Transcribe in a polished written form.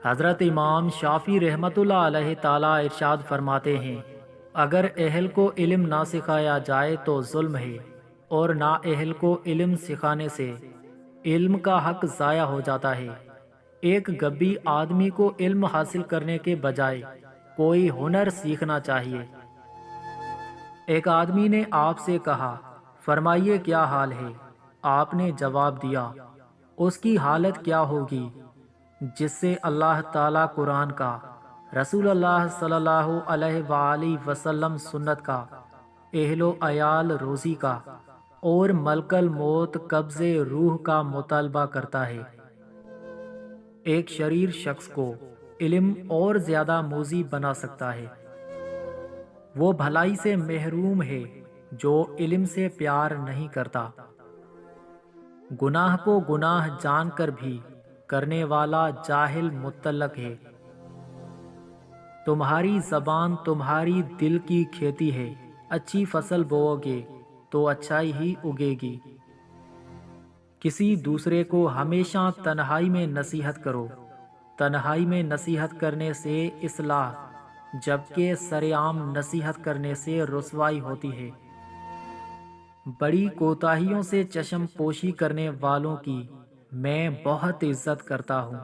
حضرت امام شافعی رحمۃ اللہ علیہ تعالی ارشاد فرماتے ہیں، اگر اہل کو علم نہ سکھایا جائے تو ظلم ہے، اور نا اہل کو علم سکھانے سے علم کا حق ضائع ہو جاتا ہے۔ ایک گبی آدمی کو علم حاصل کرنے کے بجائے کوئی ہنر سیکھنا چاہیے۔ ایک آدمی نے آپ سے کہا، فرمائیے کیا حال ہے؟ آپ نے جواب دیا، اس کی حالت کیا ہوگی جس سے اللہ تعالیٰ قرآن کا، رسول اللہ صلی اللہ علیہ وآلہ وسلم سنت کا، اہل و عیال روزی کا اور ملک الموت قبض روح کا مطالبہ کرتا ہے۔ ایک شریر شخص کو علم اور زیادہ موذی بنا سکتا ہے۔ وہ بھلائی سے محروم ہے جو علم سے پیار نہیں کرتا۔ گناہ کو گناہ جان کر بھی کرنے والا جاہل مطلق ہے۔ تمہاری زبان تمہاری دل کی کھیتی ہے، اچھی فصل بوؤ گے تو اچھائی ہی اگے گی۔ کسی دوسرے کو ہمیشہ تنہائی میں نصیحت کرو، تنہائی میں نصیحت کرنے سے اصلاح، جبکہ سرعام نصیحت کرنے سے رسوائی ہوتی ہے۔ بڑی کوتاہیوں سے چشم پوشی کرنے والوں کی میں بہت عزت کرتا ہوں۔